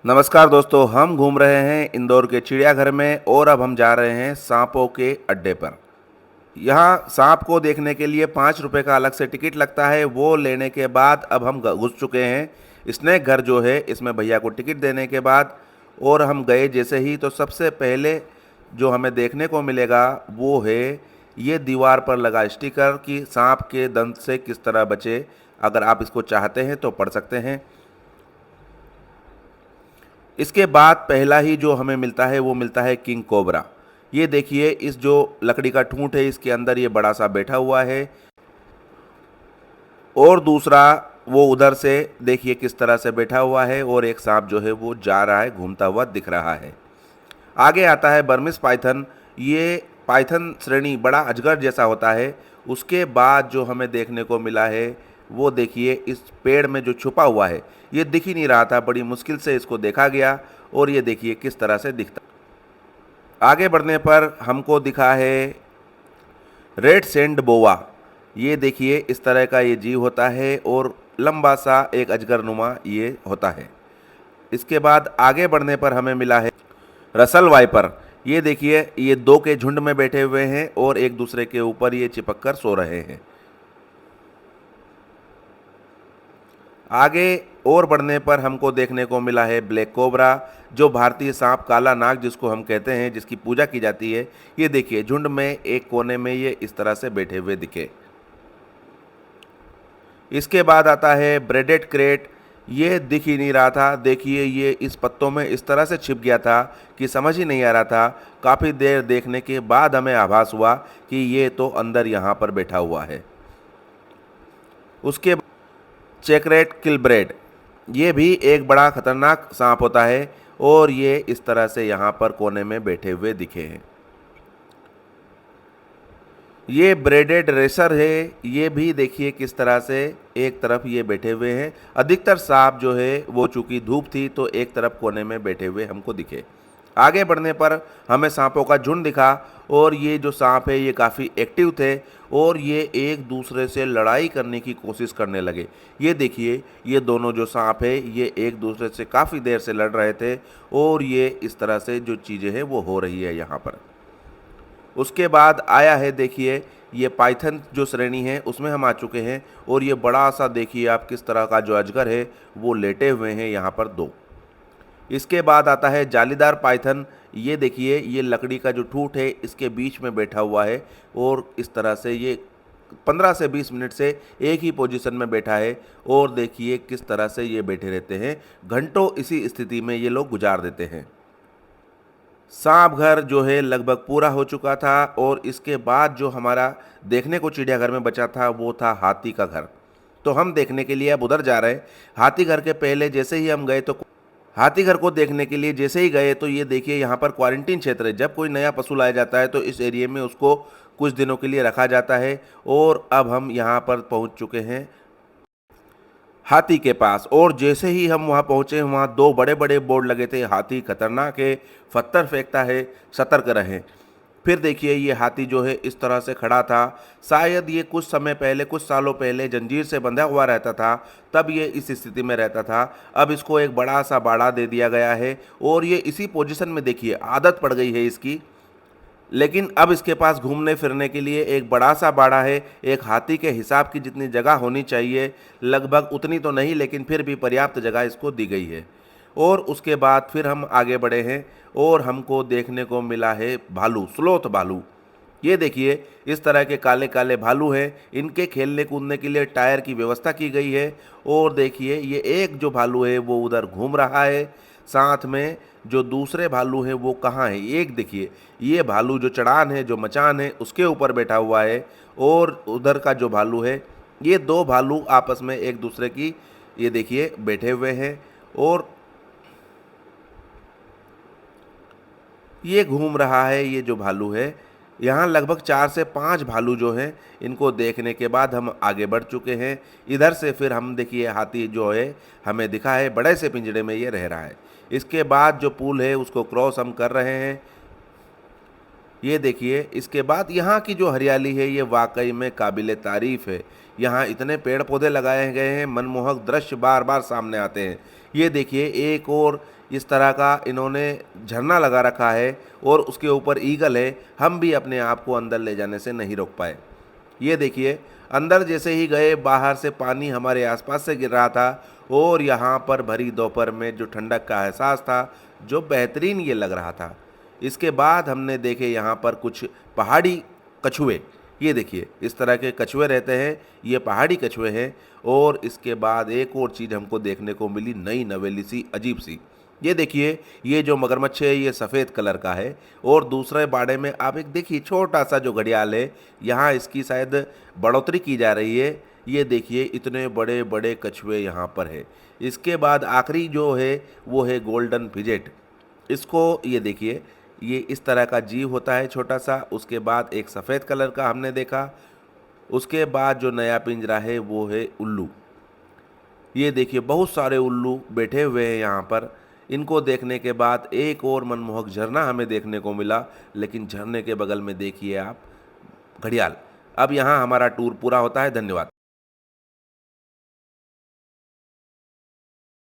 नमस्कार दोस्तों, हम घूम रहे हैं इंदौर के चिड़ियाघर में और अब हम जा रहे हैं सांपों के अड्डे पर। यहाँ सांप को देखने के लिए 5 रुपये का अलग से टिकट लगता है। वो लेने के बाद अब हम घुस चुके हैं स्नेक घर जो है इसमें। भैया को टिकट देने के बाद और हम गए जैसे ही तो सबसे पहले जो हमें देखने को मिलेगा वो है ये दीवार पर लगा स्टिकर कि सांप के दंत से किस तरह बचे। अगर आप इसको चाहते हैं तो पढ़ सकते हैं। इसके बाद पहला ही जो हमें मिलता है वो मिलता है किंग कोबरा। ये देखिए, इस जो लकड़ी का ठूंठ है इसके अंदर ये बड़ा सा बैठा हुआ है और दूसरा वो उधर से देखिए किस तरह से बैठा हुआ है और एक सांप जो है वो जा रहा है, घूमता हुआ दिख रहा है। आगे आता है बर्मिस पाइथन। ये पाइथन श्रेणी बड़ा अजगर जैसा होता है। उसके बाद जो हमें देखने को मिला है वो देखिए, इस पेड़ में जो छुपा हुआ है ये दिख ही नहीं रहा था, बड़ी मुश्किल से इसको देखा गया और ये देखिए किस तरह से दिखता। आगे बढ़ने पर हमको दिखा है रेड सेंड बोवा। ये देखिए इस तरह का ये जीव होता है और लंबा सा एक अजगरनुमा ये होता है। इसके बाद आगे बढ़ने पर हमें मिला है रसल वाइपर। ये देखिए, ये दो के झुंड में बैठे हुए हैं और एक दूसरे के ऊपर ये चिपक कर सो रहे हैं। आगे और बढ़ने पर हमको देखने को मिला है ब्लैक कोबरा, जो भारतीय सांप काला नाग जिसको हम कहते हैं, जिसकी पूजा की जाती है। ये देखिए झुंड में एक कोने में ये इस तरह से बैठे हुए दिखे। इसके बाद आता है ब्रेडेड क्रेट। ये दिख ही नहीं रहा था, देखिए ये इस पत्तों में इस तरह से छिप गया था कि समझ ही नहीं आ रहा था। काफ़ी देर देखने के बाद हमें आभास हुआ कि ये तो अंदर यहाँ पर बैठा हुआ है। उसके चेकरेट किलब्रेड, ये भी एक बड़ा खतरनाक सांप होता है और ये इस तरह से यहाँ पर कोने में बैठे हुए दिखे हैं। ये ब्रेडेड रेसर है। ये भी देखिए किस तरह से एक तरफ ये बैठे हुए हैं। अधिकतर सांप जो है वो चूंकि धूप थी तो एक तरफ कोने में बैठे हुए हमको दिखे। आगे बढ़ने पर हमें सांपों का झुंड दिखा और ये जो सांप है ये काफ़ी एक्टिव थे और ये एक दूसरे से लड़ाई करने की कोशिश करने लगे। ये देखिए, ये दोनों जो सांप है ये एक दूसरे से काफ़ी देर से लड़ रहे थे और ये इस तरह से जो चीज़ें हैं वो हो रही है यहाँ पर। उसके बाद आया है देखिए ये पाइथन जो श्रेणी है उसमें हम आ चुके हैं और ये बड़ा सा देखिए आप किस तरह का जो अजगर है वो लेटे हुए हैं यहाँ पर दो। इसके बाद आता है जालीदार पाइथन। ये देखिए, ये लकड़ी का जो ठूंठ है इसके बीच में बैठा हुआ है और इस तरह से ये 15 से 20 मिनट से एक ही पोजीशन में बैठा है और देखिए किस तरह से ये बैठे रहते हैं। घंटों इसी स्थिति में ये लोग गुजार देते हैं। सांप घर जो है लगभग पूरा हो चुका था और इसके बाद जो हमारा देखने को चिड़ियाघर में बचा था वो था हाथी का घर। तो हम देखने के लिए अब उधर जा रहे हैं। हाथी घर के पहले जैसे ही हम गए तो हाथी घर को देखने के लिए जैसे ही गए तो ये देखिए यहाँ पर क्वारंटीन क्षेत्र है। जब कोई नया पशु लाया जाता है तो इस एरिया में उसको कुछ दिनों के लिए रखा जाता है और अब हम यहाँ पर पहुँच चुके हैं हाथी के पास। और जैसे ही हम वहाँ पहुँचे वहाँ दो बड़े बड़े बोर्ड लगे थे, हाथी खतरनाक है, पत्थर फेंकता है, सतर्क रहें। फिर देखिए ये हाथी जो है इस तरह से खड़ा था। शायद ये कुछ समय पहले, कुछ सालों पहले जंजीर से बंधा हुआ रहता था, तब ये इस स्थिति में रहता था। अब इसको एक बड़ा सा बाड़ा दे दिया गया है और ये इसी पोजीशन में देखिए आदत पड़ गई है इसकी। लेकिन अब इसके पास घूमने फिरने के लिए एक बड़ा सा बाड़ा है। एक हाथी के हिसाब की जितनी जगह होनी चाहिए लगभग उतनी तो नहीं, लेकिन फिर भी पर्याप्त जगह इसको दी गई है। और उसके बाद फिर हम आगे बढ़े हैं और हमको देखने को मिला है भालू, स्लोथ भालू। ये देखिए इस तरह के काले काले भालू हैं। इनके खेलने कूदने के लिए टायर की व्यवस्था की गई है और देखिए ये एक जो भालू है वो उधर घूम रहा है, साथ में जो दूसरे भालू हैं वो कहाँ हैं। एक देखिए ये भालू जो चढ़ान है, जो मचान है उसके ऊपर बैठा हुआ है और उधर का जो भालू है, ये दो भालू आपस में एक दूसरे की ये देखिए बैठे हुए हैं और ये घूम रहा है। ये जो भालू है यहाँ लगभग 4 से 5 भालू जो हैं, इनको देखने के बाद हम आगे बढ़ चुके हैं। इधर से फिर हम देखिए हाथी जो है हमें दिखा है, बड़े से पिंजरे में ये रह रहा है। इसके बाद जो पुल है उसको क्रॉस हम कर रहे हैं ये देखिए, इसके बाद यहाँ की जो हरियाली है ये वाकई में काबिल तारीफ़ है। यहाँ इतने पेड़ पौधे लगाए गए हैं, मनमोहक दृश्य बार बार सामने आते हैं। ये देखिए, एक और इस तरह का इन्होंने झरना लगा रखा है और उसके ऊपर ईगल है। हम भी अपने आप को अंदर ले जाने से नहीं रोक पाए। ये देखिए, अंदर जैसे ही गए बाहर से पानी हमारे आसपास से गिर रहा था और यहाँ पर भरी दोपहर में जो ठंडक का एहसास था, जो बेहतरीन ये लग रहा था। इसके बाद हमने देखे यहाँ पर कुछ पहाड़ी कछुए। ये देखिए, इस तरह के कछुए रहते हैं, ये पहाड़ी कछुए हैं। और इसके बाद एक और चीज़ हमको देखने को मिली, नई नवेली सी, अजीब सी। ये देखिए, ये जो मगरमच्छ है ये सफ़ेद कलर का है और दूसरे बाड़े में आप एक देखिए छोटा सा जो घड़ियाल है, यहाँ इसकी शायद बढ़ोतरी की जा रही है। ये देखिए, इतने बड़े बड़े कछुए यहाँ पर है। इसके बाद आखिरी जो है वो है गोल्डन फिजेट। इसको ये देखिए, ये इस तरह का जीव होता है छोटा सा। उसके बाद एक सफ़ेद कलर का हमने देखा। उसके बाद जो नया पिंजरा है वो है उल्लू। ये देखिए, बहुत सारे उल्लू बैठे हुए हैं यहाँ पर। इनको देखने के बाद एक और मनमोहक झरना हमें देखने को मिला, लेकिन झरने के बगल में देखिए आप घड़ियाल। अब यहाँ हमारा टूर पूरा होता है। धन्यवाद।